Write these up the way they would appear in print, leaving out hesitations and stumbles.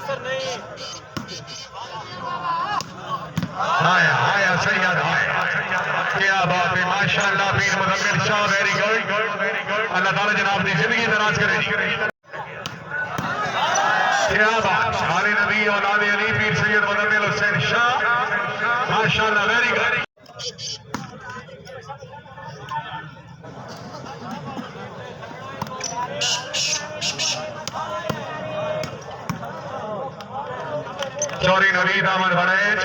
हाय हाय सैयद हाय, क्या बात है माशाअल्लाह। पीर मुजम्मिल शाह वेरी गुड, अल्लाह ताला जनाब की जिंदगी दराज करे। क्या बात, सारे नबी औलाद अली पीर सैयद मुजम्मिल हुसैन शाह माशाअल्लाह वेरी गुड। चौरी नवीद अहमद बड़ेज,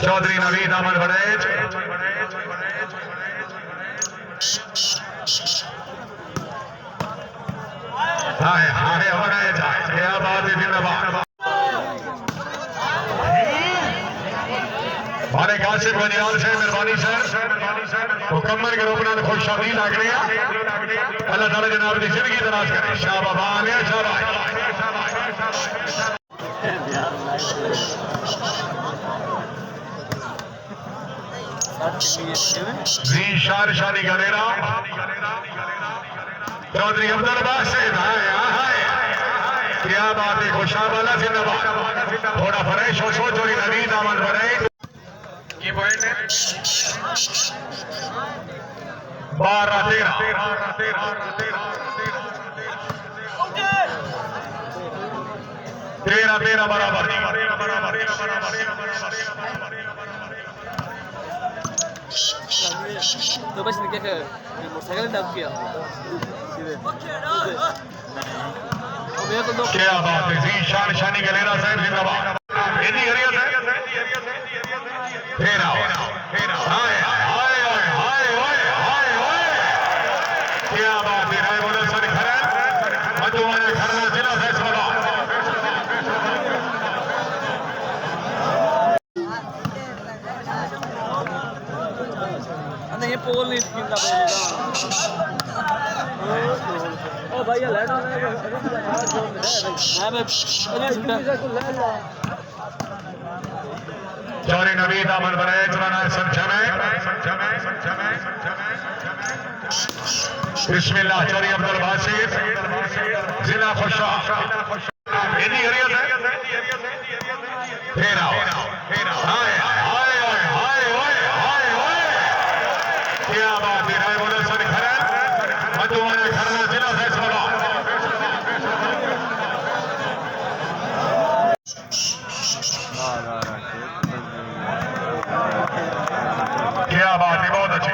चौधरी नवीद अहमद बड़ेज, हाय हाय बड़ेज, क्या बात है जिंदाबाद। भारे कासिम बनियाल से मेहरबानी सर मुकम्मल करो अपना खुशहाली लग रही है। अल्लाह ताला जनाब की जिंदगी दराज करे। शाह बाबा ने शाबाश। जी शार शादी गलेरा चौधरी अब्दुल बासित, क्या बात है खुशाबाला जिंदाबाद। थोड़ा फ्रेश हो सो चोरी नवीद अहमद बने ये पॉइंट है 12-13 13-13 बराबर। तो बस क्या मोटरसाइकिल दब गया क्या बात है जी शान शानी गलेरा साहब जिंदाबाद। फिर आओ हाय हाय हाय हाय क्या बात है राय बोले सर खरन मधुवाना खरना जिला फैसला। नहीं पोल नहीं स्किन ओ भाई लेट चौरी नवीद अहमद बने चलाना समझाने बिस्मिल्लाह। चौरी अब्दुल बासित जिला खुशा फिर आओ हाय हाय हाय क्या बात है राय बोले सर खरन मधुवाना खरना जिला फैसला। क्या बात है बहुत अच्छी।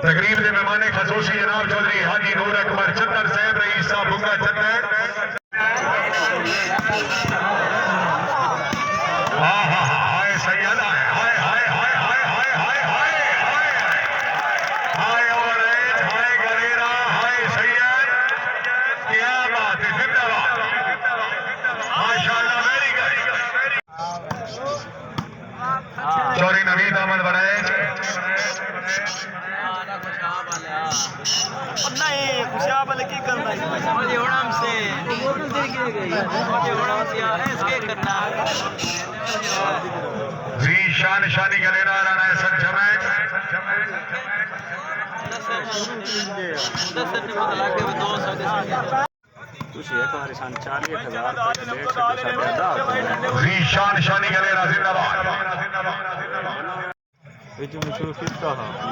तकरीब के मेहमान खसूसी जनाब चौधरी हाजी नूर अकबर चंदर साहब रईस साहब भुंगा चंदर। हाँ हाँ हाय सैयद हाय हाय हाय हाय हाय हाय हाय हाय और हाय गलेरा हाय सैयद क्या बात है जिंदाबाद माशाअल्लाह वेरी गुड। चौरी नवीद अहमद बड़ेज नहीं खुशाब की करना है हमसे जी शान शादी गलेरा राना सर जमैक जी शान शानी गलेरा जिंदाबाद।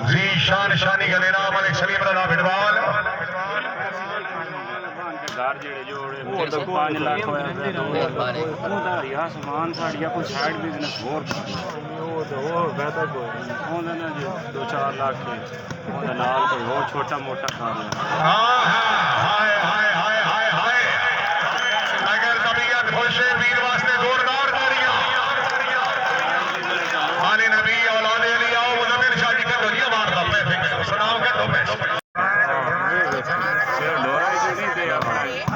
जी शान शानी गलेरा मलिक सलीम रजा बिडवाल 5 लाख समान साड़िया कोई साइड बिजनेस होर बेहतर कोई 2-4 लाख नाल कोई और छोटा मोटा काम है। अगर तबीयत खुश है वीर वास्ते जोरदार तालियां। आले नबी औलाद अली आओ मुजम्मिल शाह जी का दुनिया मारता पैसे सलाम कर दो पैसे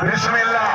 बिस्मिल्लाह।